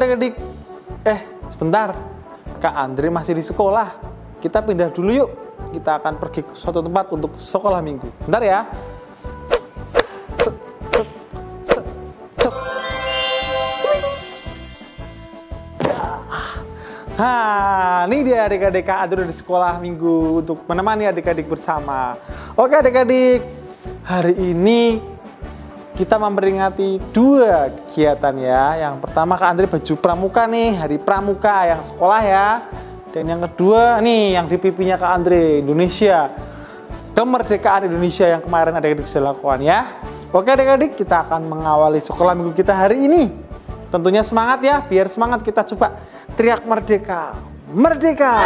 adik-adik. Sebentar. Kak Andre masih di sekolah. Kita pindah dulu yuk. Kita akan pergi ke suatu tempat untuk sekolah minggu. Bentar ya. Ini dia adik-adik, Kak Andre di sekolah minggu untuk menemani adik-adik bersama. Oke adik-adik, hari ini kita memperingati 2 kegiatan ya. Yang pertama Kak Andre baju pramuka nih, hari pramuka yang sekolah ya. Dan yang kedua nih yang di pipinya Kak Andre, Indonesia. Kemerdekaan Indonesia yang kemarin adik-adik sudah lakukan ya. Oke adik-adik, kita akan mengawali sekolah minggu kita hari ini. Tentunya semangat ya, biar semangat kita coba teriak merdeka. Merdeka,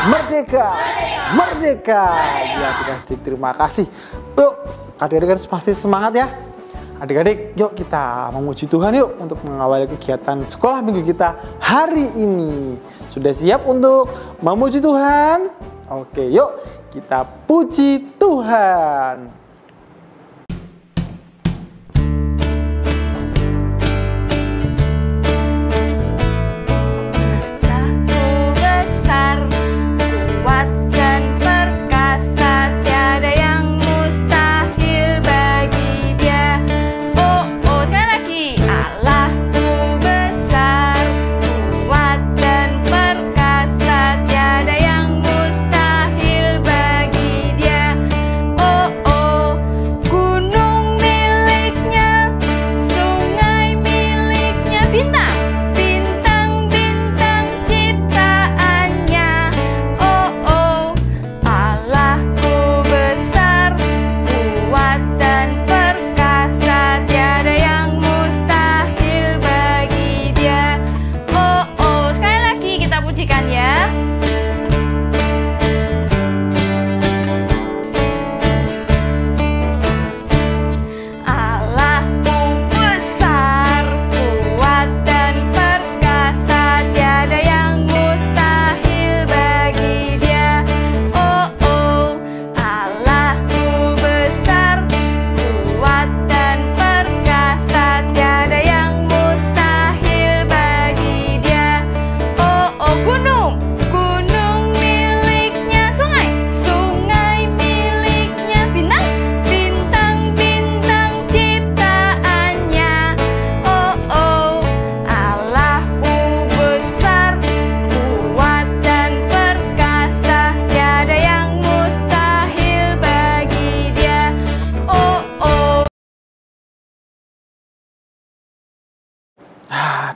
merdeka, merdeka. Ya adik-adik, terima kasih. Yuk, adik-adik pasti semangat ya. Adik-adik, yuk kita memuji Tuhan yuk untuk mengawali kegiatan sekolah minggu kita hari ini. Sudah siap untuk memuji Tuhan? Oke, yuk kita puji Tuhan.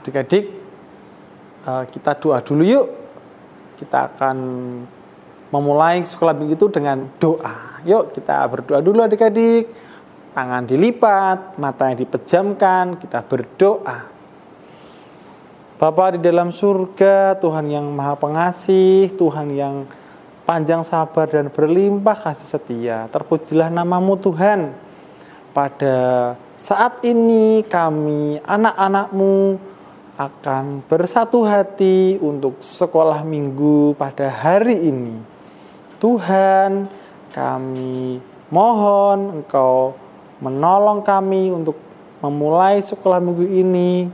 Adik-adik, kita doa dulu yuk. Kita akan memulai sekolah minggu itu dengan doa. Yuk kita berdoa dulu adik-adik. Tangan dilipat, matanya dipejamkan, kita berdoa. Bapa di dalam surga, Tuhan yang maha pengasih, Tuhan yang panjang sabar dan berlimpah kasih setia. Terpujilah namamu Tuhan. Pada saat ini kami anak-anakmu akan bersatu hati untuk sekolah minggu pada hari ini. Tuhan, kami mohon Engkau menolong kami untuk memulai sekolah minggu ini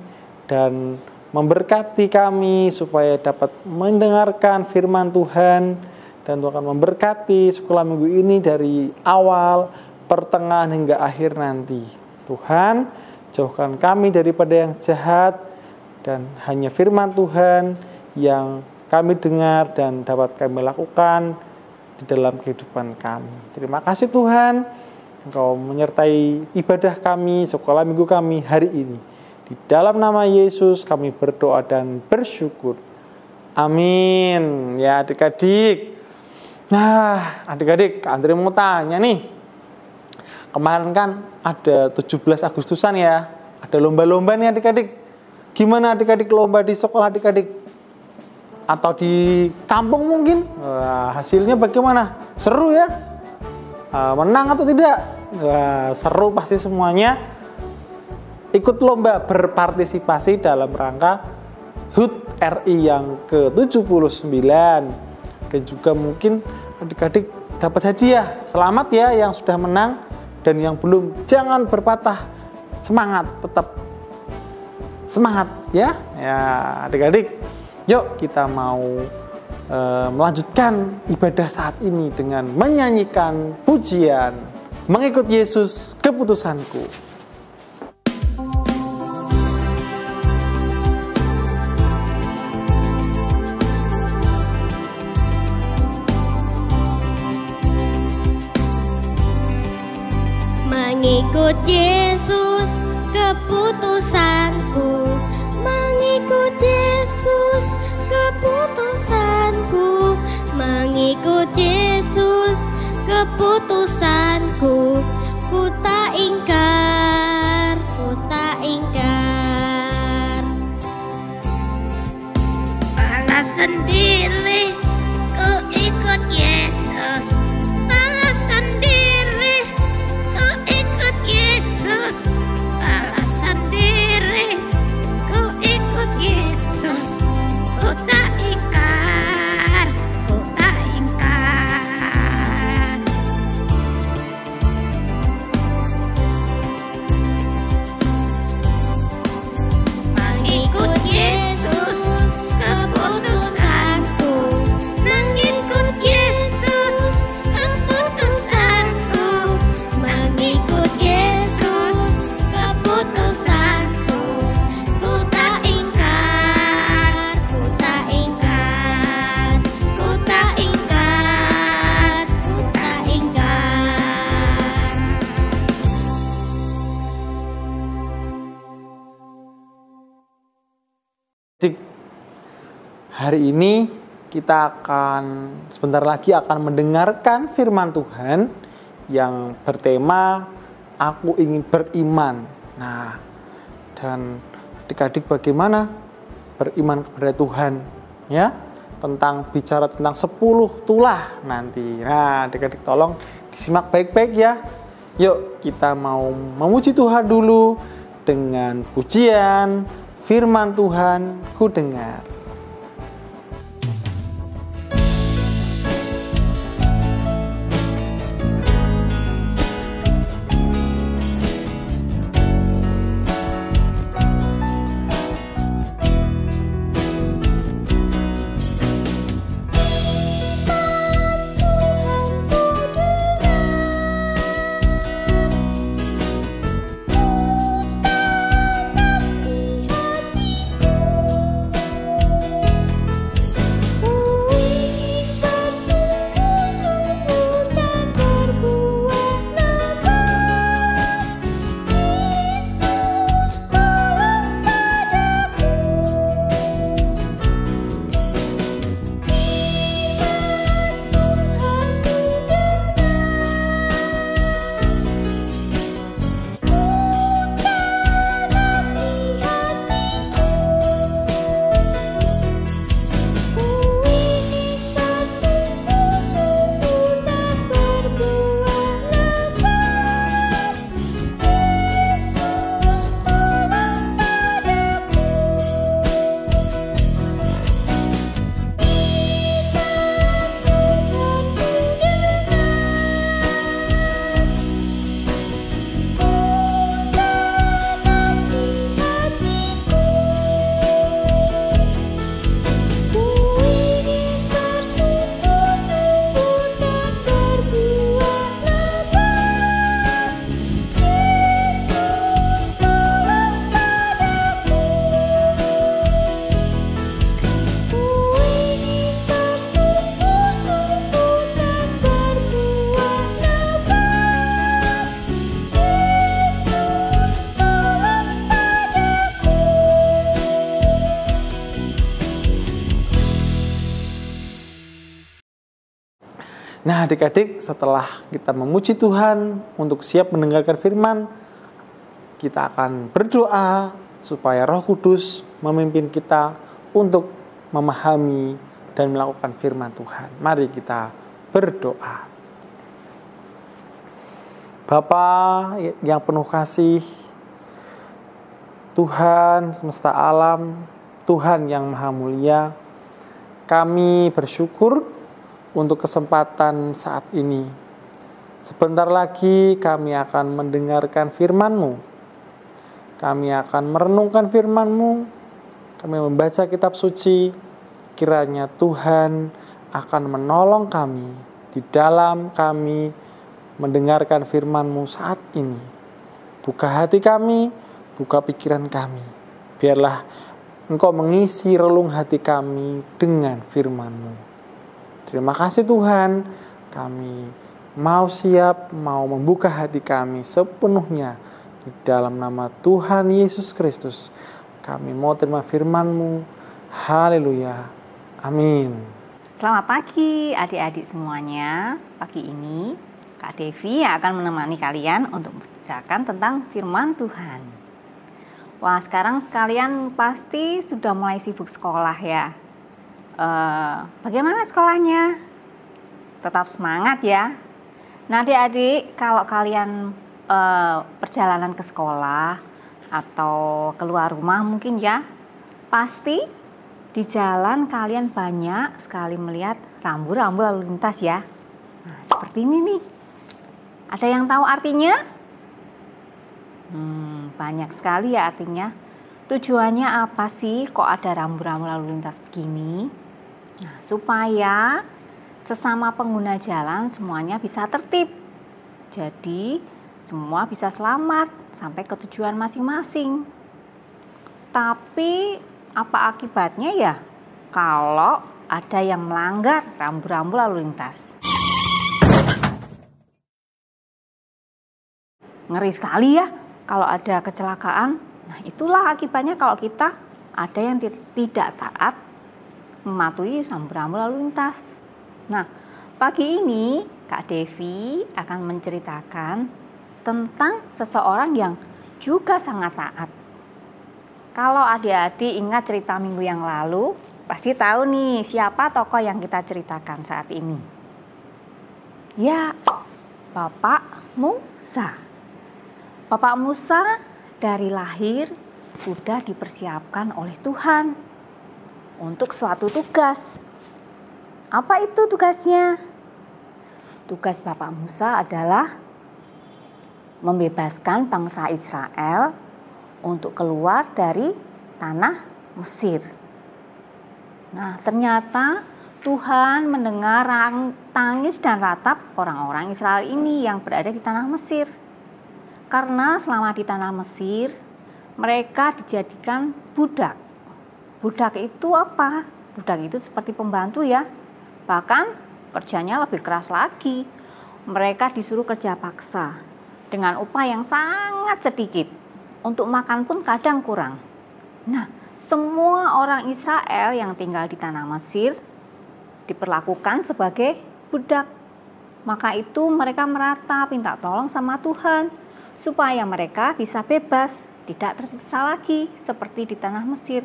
dan memberkati kami supaya dapat mendengarkan firman Tuhan, dan Tuhan memberkati sekolah minggu ini dari awal, pertengahan hingga akhir nanti. Tuhan, jauhkan kami daripada yang jahat, dan hanya firman Tuhan yang kami dengar dan dapat kami lakukan di dalam kehidupan kami. Terima kasih Tuhan, Engkau menyertai ibadah kami, sekolah minggu kami hari ini. Di dalam nama Yesus kami berdoa dan bersyukur. Amin. Ya adik-adik. Nah adik-adik, Kak Andre mau tanya nih. Kemarin kan ada 17 Agustusan ya. Ada lomba-lomba nih adik-adik. Gimana adik-adik lomba di sekolah adik-adik? Atau di kampung mungkin? Wah, hasilnya bagaimana? Seru ya? Menang atau tidak? Wah, seru pasti semuanya. Ikut lomba berpartisipasi dalam rangka HUT RI yang ke-79. Dan juga mungkin adik-adik dapat hadiah. Selamat ya yang sudah menang. Dan yang belum, jangan berpatah semangat, tetap semangat ya. Ya, adik-adik, yuk kita mau melanjutkan ibadah saat ini dengan menyanyikan pujian Mengikut Yesus Keputusanku. Mengikut Yesus keputusanku, mengikut Yesus keputusanku, mengikut Yesus keputusanku, ku tak ingkar, ku tak ingkar. Malah sendiri ku ikut Yesus, malah sendiri ku ikut Yesus, malah sendiri ku ikut Yesus, ku tak ingkar, ku tak ingkar. Mengikut Yesus keputusanku, mengikut Yesus keputusanku, mengikut Yesus keputusanku, ku tak ingkar, ku tak ingkar, ku tak ingkar, ku tak ingkar. Hari ini kita akan sebentar lagi akan mendengarkan firman Tuhan yang bertema Aku ingin beriman. Nah, dan adik-adik bagaimana beriman kepada Tuhan ya? Bicara tentang 10 tulah nanti. Nah, adik-adik tolong disimak baik-baik ya. Yuk kita mau memuji Tuhan dulu dengan pujian firman Tuhan ku dengar. Nah, adik-adik, setelah kita memuji Tuhan untuk siap mendengarkan firman, kita akan berdoa supaya Roh Kudus memimpin kita untuk memahami dan melakukan firman Tuhan. Mari kita berdoa. Bapa yang penuh kasih, Tuhan semesta alam, Tuhan yang maha mulia, kami bersyukur untuk kesempatan saat ini. Sebentar lagi kami akan mendengarkan firman-Mu. Kami akan merenungkan firman-Mu, kami membaca kitab suci. Kiranya Tuhan akan menolong kami di dalam kami mendengarkan firman-Mu saat ini. Buka hati kami, buka pikiran kami. Biarlah Engkau mengisi relung hati kami dengan firman-Mu. Terima kasih Tuhan, kami mau siap, mau membuka hati kami sepenuhnya. Di dalam nama Tuhan Yesus Kristus, kami mau terima firman-Mu. Haleluya. Amin. Selamat pagi adik-adik semuanya. Pagi ini Kak Devi akan menemani kalian untuk membicarakan tentang firman Tuhan. Wah, sekarang kalian pasti sudah mulai sibuk sekolah ya. Bagaimana sekolahnya? Tetap semangat ya. Nah adik-adik, kalau kalian perjalanan ke sekolah atau keluar rumah mungkin ya, pasti di jalan kalian banyak sekali melihat rambu-rambu lalu lintas ya. Nah, seperti ini nih. Ada yang tahu artinya? Banyak sekali ya artinya. Tujuannya apa sih kok ada rambu-rambu lalu lintas begini? Nah, supaya sesama pengguna jalan semuanya bisa tertib. Jadi semua bisa selamat sampai ke tujuan masing-masing. Tapi apa akibatnya ya kalau ada yang melanggar rambu-rambu lalu lintas? Ngeri sekali ya kalau ada kecelakaan. Nah, itulah akibatnya kalau kita ada yang tidak taat mematuhi rambu-rambu lalu lintas. Nah, pagi ini Kak Devi akan menceritakan tentang seseorang yang juga sangat taat. Kalau adik-adik ingat cerita minggu yang lalu, pasti tahu nih siapa tokoh yang kita ceritakan saat ini. Ya, Bapak Musa. Bapak Musa dari lahir sudah dipersiapkan oleh Tuhan untuk suatu tugas. Apa itu tugasnya? Tugas Bapak Musa adalah membebaskan bangsa Israel untuk keluar dari tanah Mesir. Nah, ternyata Tuhan mendengar tangis dan ratap orang-orang Israel ini yang berada di tanah Mesir. Karena selama di tanah Mesir, mereka dijadikan budak. Budak itu apa? Budak itu seperti pembantu ya. Bahkan kerjanya lebih keras lagi. Mereka disuruh kerja paksa dengan upah yang sangat sedikit. Untuk makan pun kadang kurang. Nah, semua orang Israel yang tinggal di tanah Mesir diperlakukan sebagai budak. Maka itu mereka meratap minta tolong sama Tuhan supaya mereka bisa bebas, tidak tersiksa lagi seperti di tanah Mesir.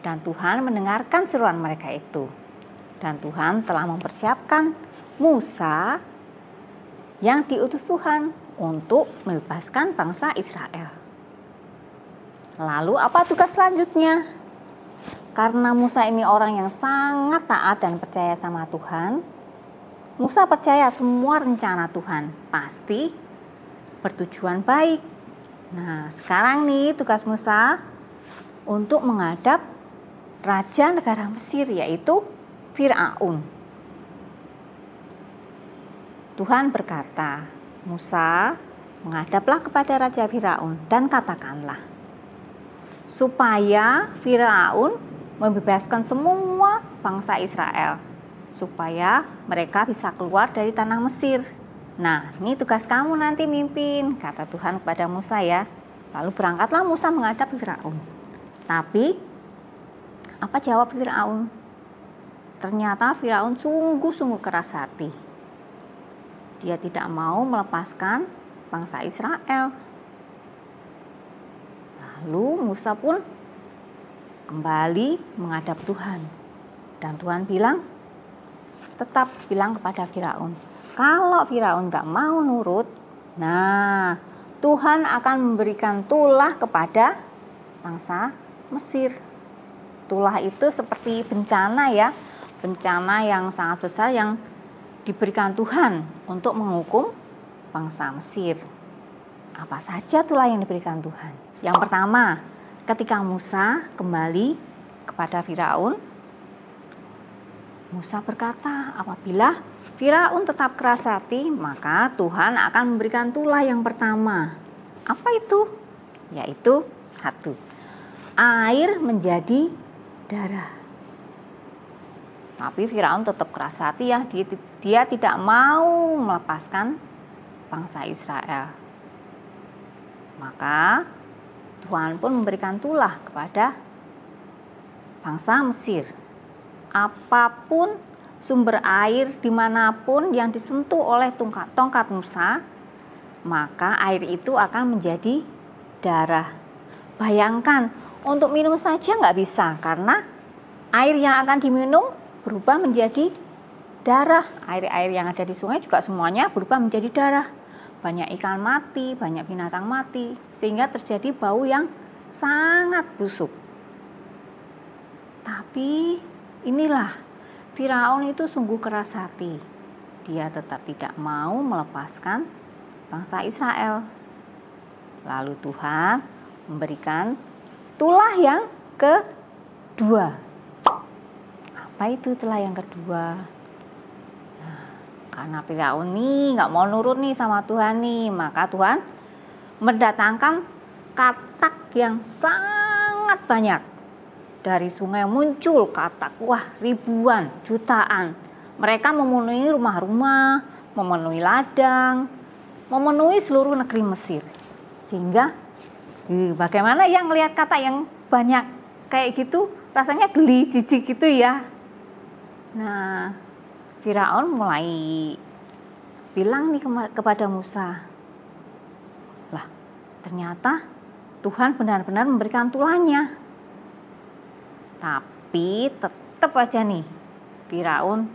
Dan Tuhan mendengarkan seruan mereka itu. Dan Tuhan telah mempersiapkan Musa yang diutus Tuhan untuk membebaskan bangsa Israel. Lalu apa tugas selanjutnya? Karena Musa ini orang yang sangat taat dan percaya sama Tuhan, Musa percaya semua rencana Tuhan pasti bertujuan baik. Nah, sekarang nih tugas Musa untuk menghadap raja negara Mesir, yaitu Firaun. Tuhan berkata, Musa, menghadaplah kepada Raja Firaun dan katakanlah, supaya Firaun membebaskan semua bangsa Israel, supaya mereka bisa keluar dari tanah Mesir. Nah, ini tugas kamu nanti mimpin, kata Tuhan kepada Musa ya. Lalu berangkatlah Musa menghadap Firaun. Tapi, apa jawab Firaun? Ternyata Firaun sungguh-sungguh keras hati. Dia tidak mau melepaskan bangsa Israel. Lalu Musa pun kembali menghadap Tuhan. Dan Tuhan bilang, tetap bilang kepada Firaun, kalau Firaun gak mau nurut, nah Tuhan akan memberikan tulah kepada bangsa Mesir. Tulah itu seperti bencana ya, bencana yang sangat besar yang diberikan Tuhan untuk menghukum bangsa Mesir. Apa saja tulah yang diberikan Tuhan? Yang pertama, ketika Musa kembali kepada Firaun, Musa berkata, apabila Firaun tetap keras hati, maka Tuhan akan memberikan tulah yang pertama. Apa itu? Yaitu 1, air menjadi darah. Tapi Firaun tetap keras hati ya, dia tidak mau melepaskan bangsa Israel. Maka Tuhan pun memberikan tulah kepada bangsa Mesir. Apapun sumber air dimanapun yang disentuh oleh tongkat Musa, maka air itu akan menjadi darah. Bayangkan, untuk minum saja nggak bisa karena air yang akan diminum berubah menjadi darah. Air-air yang ada di sungai juga semuanya berubah menjadi darah. Banyak ikan mati, banyak binatang mati, sehingga terjadi bau yang sangat busuk. Tapi inilah, Firaun itu sungguh keras hati. Dia tetap tidak mau melepaskan bangsa Israel. Lalu Tuhan memberikan tulah yang kedua. Apa itu tulah yang kedua? Nah, karena Firaun nih nggak mau nurut nih sama Tuhan nih, maka Tuhan mendatangkan katak yang sangat banyak. Dari sungai muncul katak, wah ribuan, jutaan. Mereka memenuhi rumah-rumah, memenuhi ladang, memenuhi seluruh negeri Mesir. Sehingga bagaimana yang melihat katak yang banyak kayak gitu, rasanya geli, jijik gitu ya. Nah, Firaun mulai bilang nih kepada Musa, lah ternyata Tuhan benar-benar memberikan tulahnya. Tapi tetap aja nih, Firaun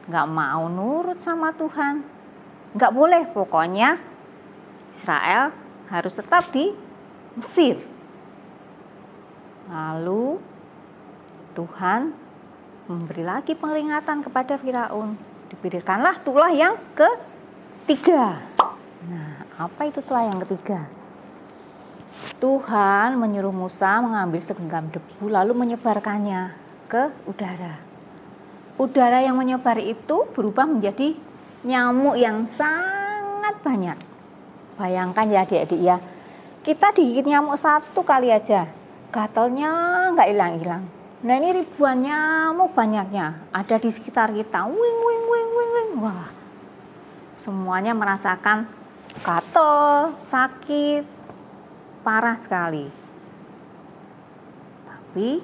nggak mau nurut sama Tuhan. Nggak boleh, pokoknya Israel harus tetap di Mesir. Lalu Tuhan memberi lagi peringatan kepada Firaun. Diberikanlah tulah yang ketiga. Nah, apa itu tulah yang ketiga? Tuhan menyuruh Musa mengambil segenggam debu lalu menyebarkannya ke udara. Udara yang menyebar itu berubah menjadi nyamuk yang sangat banyak. Bayangkan ya adik-adik ya, kita digigit nyamuk 1 kali aja, gatalnya nggak hilang-hilang. Nah ini ribuan nyamuk banyaknya ada di sekitar kita. Wing, wing, wing, wing, wing. Wah, semuanya merasakan gatal, sakit, parah sekali. Tapi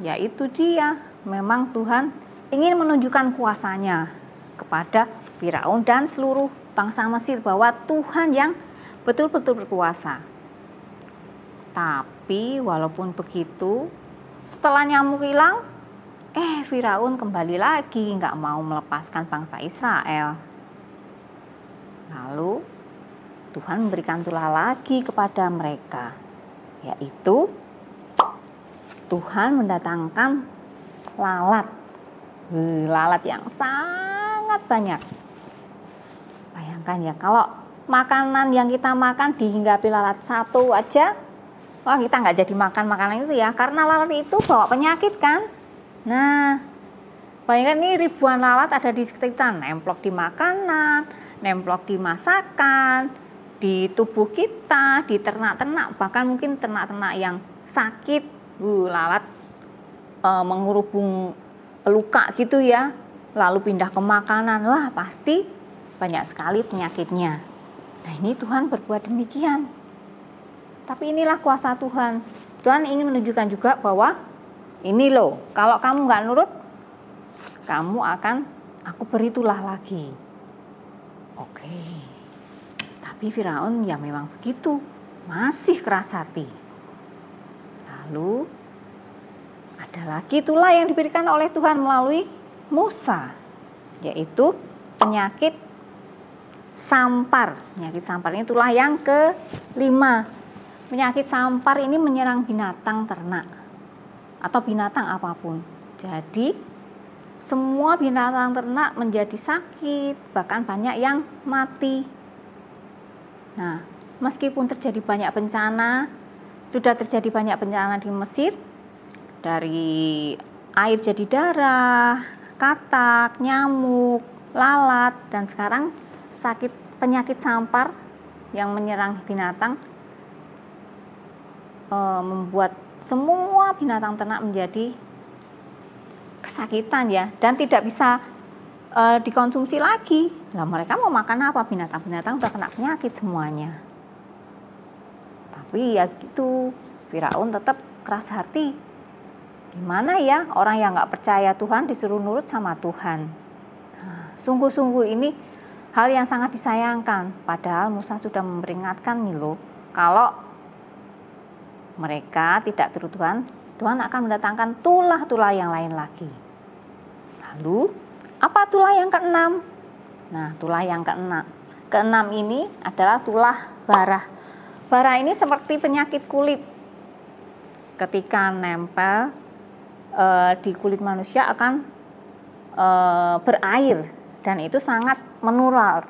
ya itu dia, memang Tuhan ingin menunjukkan kuasanya kepada Firaun dan seluruh bangsa Mesir bahwa Tuhan yang betul-betul berkuasa. Tapi walaupun begitu, setelah nyamuk hilang, Firaun kembali lagi nggak mau melepaskan bangsa Israel. Lalu Tuhan memberikan tulah lagi kepada mereka, yaitu Tuhan mendatangkan lalat. Lalat yang sangat banyak. Bayangkan ya, kalau makanan yang kita makan dihinggapi lalat 1 aja, wah kita nggak jadi makan makanan itu ya, karena lalat itu bawa penyakit kan. Nah, bayangkan ini ribuan lalat ada di sekitar, nemplok di makanan, nemplok di masakan, di tubuh kita, di ternak-ternak, bahkan mungkin ternak-ternak yang sakit, lalat mengurubung luka gitu ya, lalu pindah ke makanan, wah pasti banyak sekali penyakitnya. Nah ini Tuhan berbuat demikian. Tapi inilah kuasa Tuhan. Tuhan ingin menunjukkan juga bahwa ini loh, kalau kamu nggak nurut, kamu akan aku beri tulah lagi. Oke. Tapi Firaun ya memang begitu, masih keras hati. Lalu ada lagi tulah yang diberikan oleh Tuhan melalui Musa, yaitu penyakit sampar. Penyakit sampar ini tulah yang kelima. Penyakit sampar ini menyerang binatang ternak atau binatang apapun. Jadi semua binatang ternak menjadi sakit, bahkan banyak yang mati. Nah, meskipun terjadi banyak bencana, sudah terjadi banyak bencana di Mesir, dari air jadi darah, katak, nyamuk, lalat, dan sekarang penyakit sampar yang menyerang binatang membuat semua binatang ternak menjadi kesakitan ya, dan tidak bisa dikonsumsi lagi. Nah, mereka mau makan apa? Binatang-binatang udah kena penyakit semuanya. Tapi ya gitu, Firaun tetap keras hati. Gimana ya orang yang nggak percaya Tuhan disuruh nurut sama Tuhan. Nah, sungguh-sungguh ini hal yang sangat disayangkan. Padahal Musa sudah memperingatkan Milo kalau mereka tidak turut Tuhan, Tuhan akan mendatangkan tulah-tulah yang lain lagi. Lalu, apa tulah yang keenam? Nah, tulah yang keenam ini adalah tulah bara. Bara ini seperti penyakit kulit. Ketika nempel di kulit manusia akan berair, dan itu sangat menular.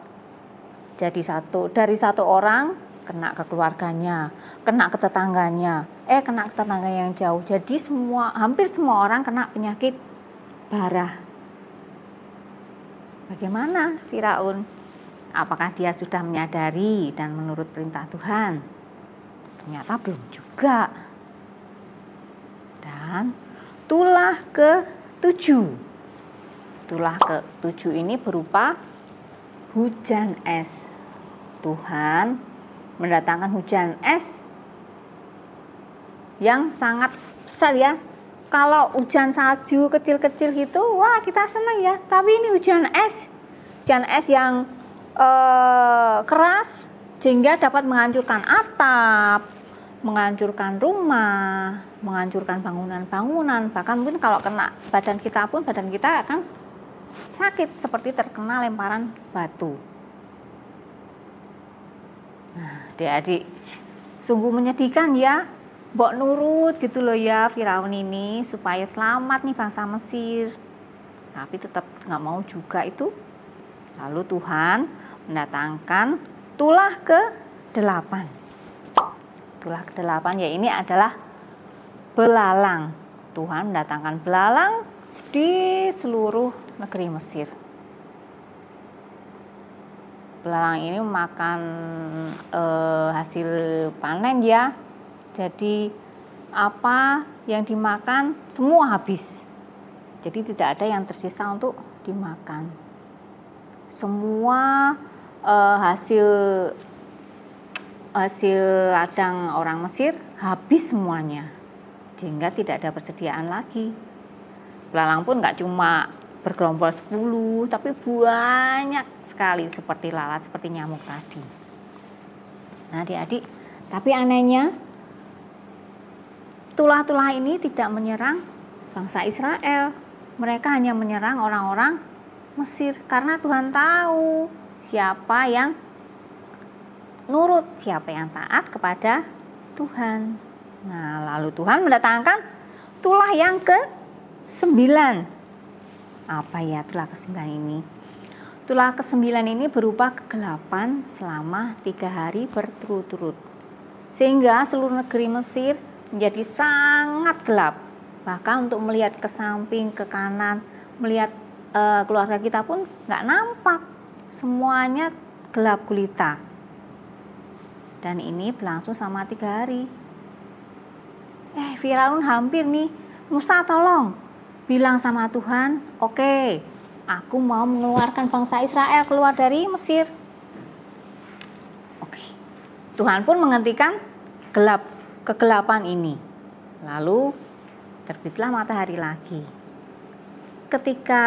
Jadi dari satu orang kena ke keluarganya, kena ke tetangganya, kena ke tetangga yang jauh. Jadi hampir semua orang kena penyakit bara. Bagaimana Firaun? Apakah dia sudah menyadari dan menurut perintah Tuhan? Ternyata belum juga. Dan tulah ke-7. Tulah ke-7 ini berupa hujan es. Tuhan mendatangkan hujan es yang sangat besar ya. Kalau hujan salju kecil-kecil gitu, wah kita senang ya. Tapi ini hujan es yang keras sehingga dapat menghancurkan atap, menghancurkan rumah, menghancurkan bangunan-bangunan. Bahkan mungkin kalau kena badan kita pun, badan kita akan sakit seperti terkena lemparan batu. Nah, adik-adik, sungguh menyedihkan ya, mbok nurut gitu loh ya Firaun ini supaya selamat nih bangsa Mesir. Tapi tetap nggak mau juga itu. Lalu Tuhan mendatangkan tulah ke-8. Tulah ke-8 ya ini adalah belalang. Tuhan mendatangkan belalang di seluruh negeri Mesir. Belalang ini memakan hasil panen ya. Jadi apa yang dimakan semua habis. Jadi tidak ada yang tersisa untuk dimakan. Semua hasil ladang orang Mesir habis semuanya. Sehingga tidak ada persediaan lagi. Belalang pun nggak cuma bergerombol 10, tapi banyak sekali seperti lalat, seperti nyamuk tadi. Nah adik-adik, tapi anehnya tulah-tulah ini tidak menyerang bangsa Israel. Mereka hanya menyerang orang-orang Mesir karena Tuhan tahu siapa yang nurut, siapa yang taat kepada Tuhan. Nah lalu Tuhan mendatangkan tulah yang ke-9. Apa ya tulah ke-9 ini? Tulah ke-9 ini berupa kegelapan selama 3 hari berturut-turut. Sehingga seluruh negeri Mesir menjadi sangat gelap. Bahkan untuk melihat ke samping, ke kanan, melihat keluarga kita pun nggak nampak. Semuanya gelap gulita. Dan ini berlangsung selama 3 hari. Firaun hampir nih, Musa tolong. Bilang sama Tuhan, oke, aku mau mengeluarkan bangsa Israel keluar dari Mesir. Oke. Tuhan pun menghentikan kegelapan ini. Lalu terbitlah matahari lagi. Ketika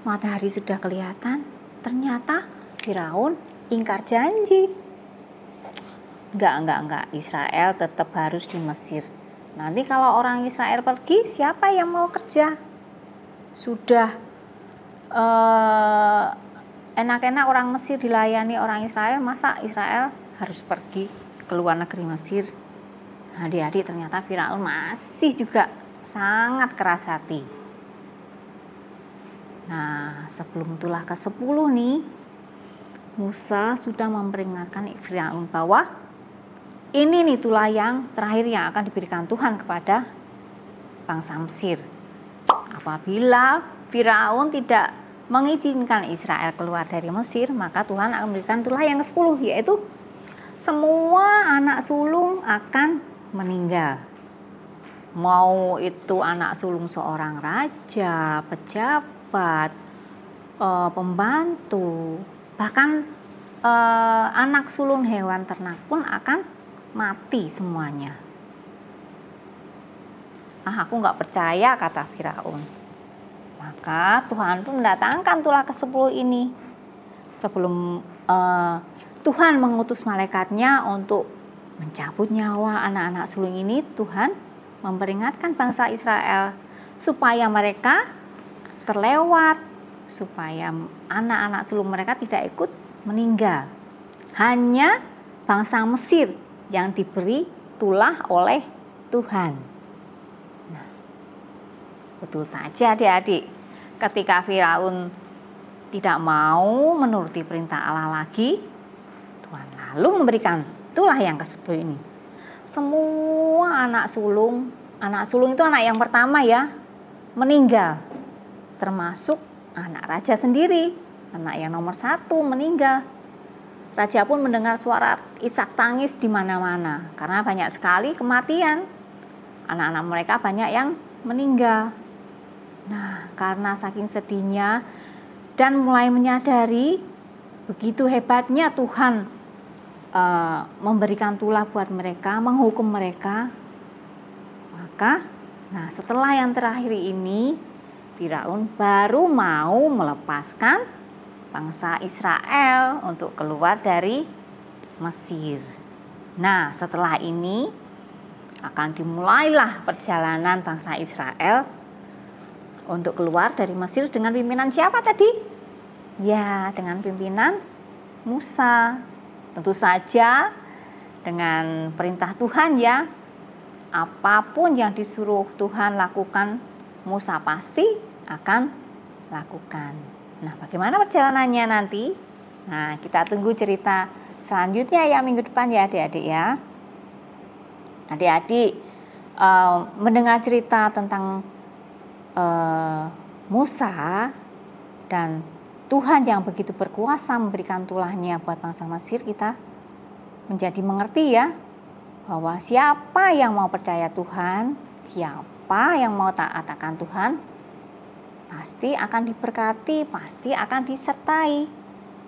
matahari sudah kelihatan, ternyata Firaun ingkar janji. Enggak. Israel tetap harus di Mesir. Nanti kalau orang Israel pergi, siapa yang mau kerja? Sudah enak-enak orang Mesir dilayani orang Israel, masa Israel harus pergi ke luar negeri Mesir? Adik-adik, ternyata Firaun masih juga sangat keras hati. Nah, sebelum tulah ke-10 nih, Musa sudah memperingatkan Firaun bahwa ini nih tulah yang terakhir yang akan diberikan Tuhan kepada bangsa Mesir. Apabila Firaun tidak mengizinkan Israel keluar dari Mesir, maka Tuhan akan memberikan tulah yang ke-10, yaitu semua anak sulung akan meninggal. Mau itu anak sulung seorang raja, pejabat, pembantu, bahkan anak sulung hewan ternak pun akan mati semuanya. Aku nggak percaya, kata Firaun. Maka Tuhan pun mendatangkan tulah ke-10 ini. Sebelum Tuhan mengutus malaikatnya untuk mencabut nyawa anak-anak sulung ini, Tuhan memperingatkan bangsa Israel supaya mereka terlewat, supaya anak-anak sulung mereka tidak ikut meninggal. Hanya bangsa Mesir yang diberi tulah oleh Tuhan. Nah, betul saja adik-adik, ketika Firaun tidak mau menuruti perintah Allah lagi, Tuhan lalu memberikan tulah yang ke-10 ini. Semua anak sulung itu anak yang pertama ya, meninggal. Termasuk anak raja sendiri, anak yang nomor 1 meninggal. Raja pun mendengar suara isak tangis di mana-mana karena banyak sekali kematian. Anak-anak mereka banyak yang meninggal. Nah, karena saking sedihnya dan mulai menyadari begitu hebatnya Tuhan memberikan tulah buat mereka, menghukum mereka, maka setelah yang terakhir ini Firaun baru mau melepaskan bangsa Israel untuk keluar dari Mesir. Nah, setelah ini akan dimulailah perjalanan bangsa Israel untuk keluar dari Mesir dengan pimpinan siapa tadi? Ya, dengan pimpinan Musa. Tentu saja dengan perintah Tuhan ya. Apapun yang disuruh Tuhan lakukan, Musa pasti akan lakukan. Nah, bagaimana perjalanannya nanti? Nah, kita tunggu cerita selanjutnya ya minggu depan ya adik-adik ya. Adik-adik mendengar cerita tentang Musa dan Tuhan yang begitu berkuasa memberikan tulahnya buat bangsa Mesir, kita menjadi mengerti ya bahwa siapa yang mau percaya Tuhan, siapa yang mau taat akan Tuhan, pasti akan diberkati, pasti akan disertai,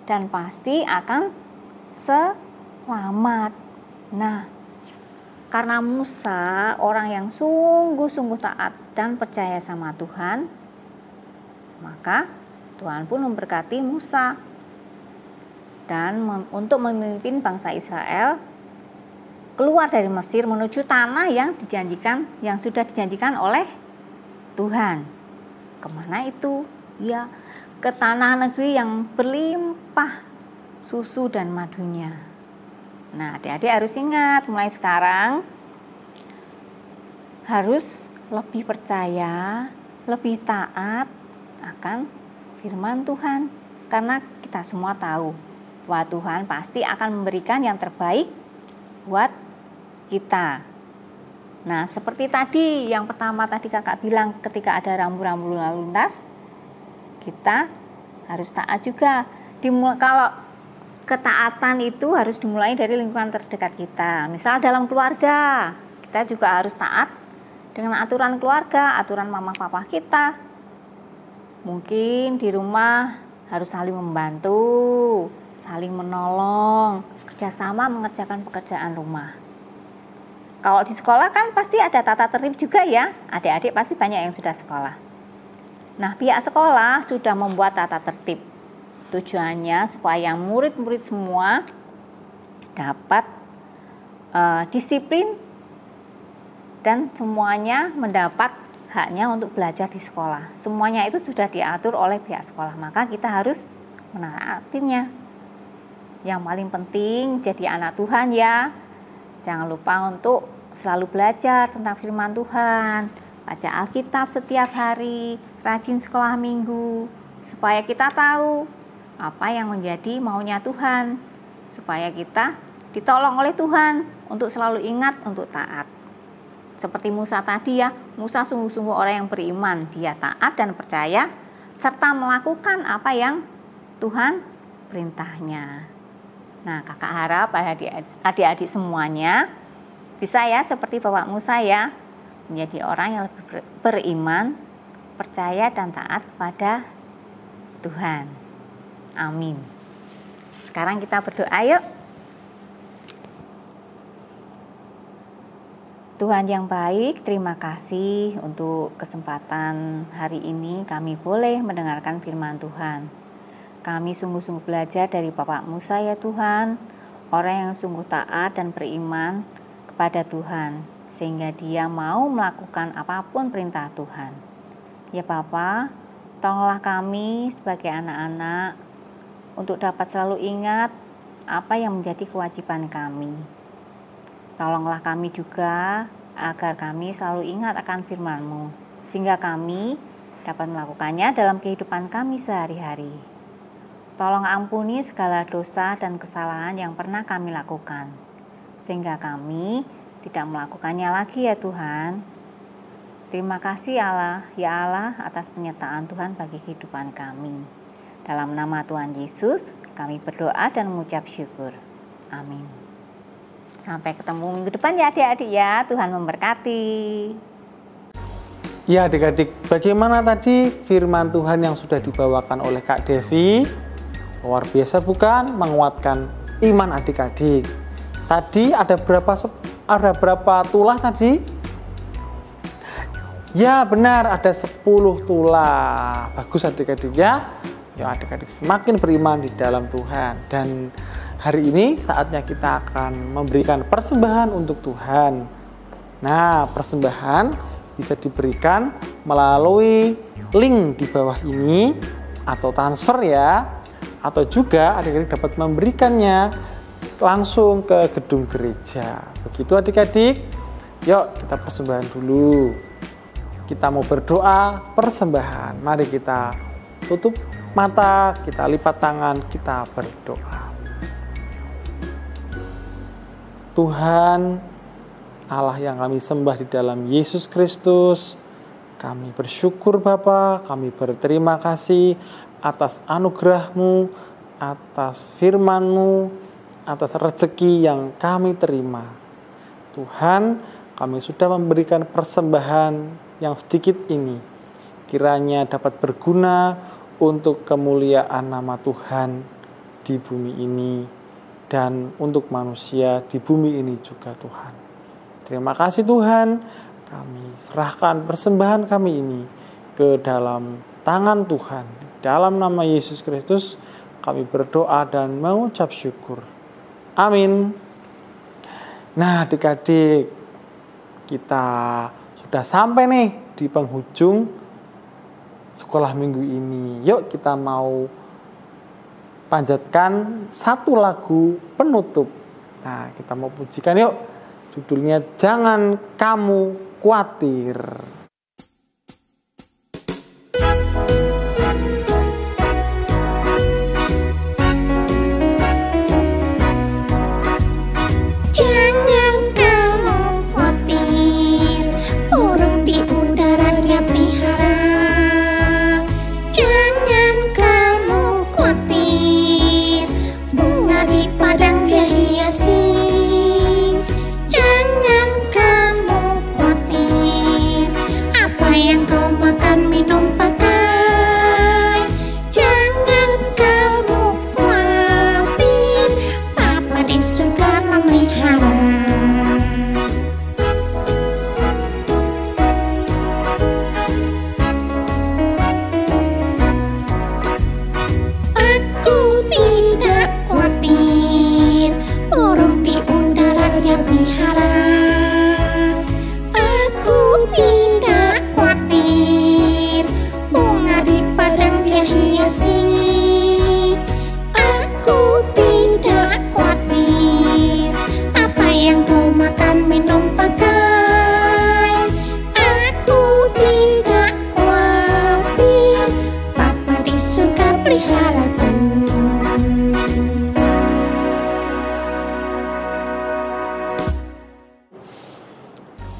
dan pasti akan selamat. Nah, karena Musa orang yang sungguh-sungguh taat dan percaya sama Tuhan, maka Tuhan pun memberkati Musa dan untuk memimpin bangsa Israel keluar dari Mesir menuju tanah yang sudah dijanjikan oleh Tuhan. Kemana itu? Ya, ke tanah negeri yang berlimpah susu dan madunya. Nah, adik-adik harus ingat mulai sekarang harus lebih percaya, lebih taat akan firman Tuhan, karena kita semua tahu bahwa Tuhan pasti akan memberikan yang terbaik buat kita. Nah, seperti tadi yang pertama tadi kakak bilang, ketika ada rambu-rambu lalu lintas, kita harus taat juga. Kalau ketaatan itu harus dimulai dari lingkungan terdekat kita. Misal dalam keluarga, kita juga harus taat dengan aturan keluarga, aturan mama papa kita. Mungkin di rumah harus saling membantu, saling menolong, kerjasama mengerjakan pekerjaan rumah. Kalau di sekolah kan pasti ada tata tertib juga ya, adik-adik pasti banyak yang sudah sekolah. Nah, pihak sekolah sudah membuat tata tertib. Tujuannya supaya murid-murid semua dapat disiplin dan semuanya mendapat haknya untuk belajar di sekolah. Semuanya itu sudah diatur oleh pihak sekolah, maka kita harus menaatinya. Yang paling penting jadi anak Tuhan ya. Jangan lupa untuk selalu belajar tentang firman Tuhan, baca Alkitab setiap hari, rajin sekolah minggu, supaya kita tahu apa yang menjadi maunya Tuhan, supaya kita ditolong oleh Tuhan untuk selalu ingat untuk taat. Seperti Musa tadi ya, Musa sungguh-sungguh orang yang beriman, dia taat dan percaya serta melakukan apa yang Tuhan perintahnya. Nah, kakak harap adik-adik semuanya bisa ya seperti Bapak Musa ya, menjadi orang yang lebih beriman, percaya dan taat kepada Tuhan. Amin. Sekarang kita berdoa yuk. Tuhan yang baik, terima kasih untuk kesempatan hari ini kami boleh mendengarkan firman Tuhan. Kami sungguh-sungguh belajar dari Bapak Musa ya Tuhan, orang yang sungguh taat dan beriman kepada Tuhan, sehingga dia mau melakukan apapun perintah Tuhan. Ya Bapa, tolonglah kami sebagai anak-anak untuk dapat selalu ingat apa yang menjadi kewajiban kami. Tolonglah kami juga agar kami selalu ingat akan firman-Mu, sehingga kami dapat melakukannya dalam kehidupan kami sehari-hari. Tolong ampuni segala dosa dan kesalahan yang pernah kami lakukan, sehingga kami tidak melakukannya lagi ya Tuhan. Terima kasih Allah, ya Allah, atas penyertaan Tuhan bagi kehidupan kami. Dalam nama Tuhan Yesus, kami berdoa dan mengucap syukur. Amin. Sampai ketemu minggu depan ya adik-adik ya. Tuhan memberkati. Ya adik-adik, bagaimana tadi firman Tuhan yang sudah dibawakan oleh Kak Devi? Luar biasa bukan? Menguatkan iman adik-adik. Tadi ada berapa tulah tadi? Ya benar, ada 10 tulah. Bagus adik-adik ya. Ya adik-adik semakin beriman di dalam Tuhan. Dan hari ini saatnya kita akan memberikan persembahan untuk Tuhan. Nah, persembahan bisa diberikan melalui link di bawah ini atau transfer ya. Atau juga adik-adik dapat memberikannya langsung ke gedung gereja. Begitu adik-adik. Yuk kita persembahan dulu. Kita mau berdoa persembahan. Mari kita tutup mata, kita lipat tangan, kita berdoa. Tuhan Allah yang kami sembah di dalam Yesus Kristus, kami bersyukur Bapa, kami berterima kasih atas anugerah-Mu, atas firman-Mu, atas rezeki yang kami terima. Tuhan, kami sudah memberikan persembahan yang sedikit ini, kiranya dapat berguna untuk kemuliaan nama Tuhan di bumi ini dan untuk manusia di bumi ini juga Tuhan. Terima kasih Tuhan, kami serahkan persembahan kami ini ke dalam tangan Tuhan. Dalam nama Yesus Kristus kami berdoa dan mengucap syukur. Amin. Nah adik-adik, kita sudah sampai nih di penghujung sekolah minggu ini. Yuk kita mau panjatkan satu lagu penutup. Nah kita mau pujikan yuk. Judulnya Jangan Kamu Khawatir. Jangan kamu khawatir, burung di udara dia pelihara. Jangan kamu khawatir, bunga di padang dia hiasi. Jangan kamu khawatir,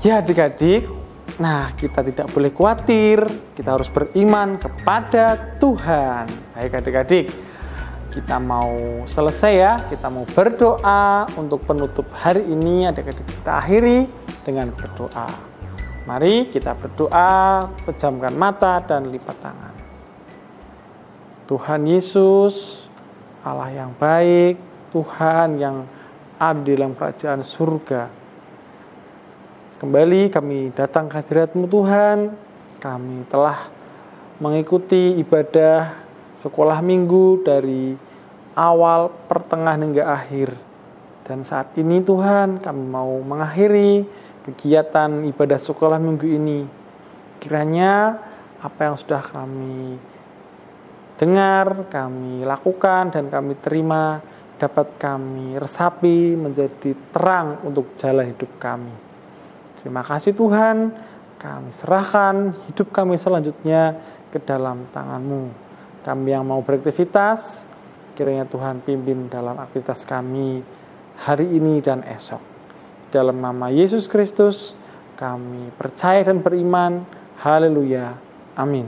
Ya adik-adik, nah kita tidak boleh khawatir, kita harus beriman kepada Tuhan. Baik adik-adik, kita mau selesai ya, kita mau berdoa untuk penutup hari ini. Adik-adik, kita akhiri dengan berdoa. Mari kita berdoa, pejamkan mata dan lipat tangan. Tuhan Yesus, Allah yang baik, Tuhan yang ada di dalam kerajaan surga. Kembali kami datang ke hadirat-Mu Tuhan, kami telah mengikuti ibadah sekolah minggu dari awal, pertengahan hingga akhir. Dan saat ini Tuhan, kami mau mengakhiri kegiatan ibadah sekolah minggu ini. Kiranya apa yang sudah kami dengar, kami lakukan dan kami terima dapat kami resapi menjadi terang untuk jalan hidup kami. Terima kasih Tuhan, kami serahkan hidup kami selanjutnya ke dalam tangan-Mu. Kami yang mau beraktivitas, kiranya Tuhan pimpin dalam aktivitas kami hari ini dan esok. Dalam nama Yesus Kristus, kami percaya dan beriman. Haleluya. Amin.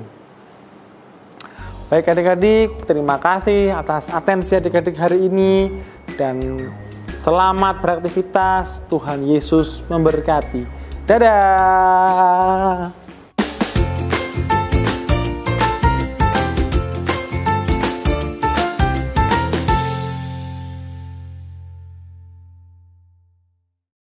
Baik adik-adik, terima kasih atas atensi adik-adik hari ini. Dan selamat beraktivitas, Tuhan Yesus memberkati. Dadah!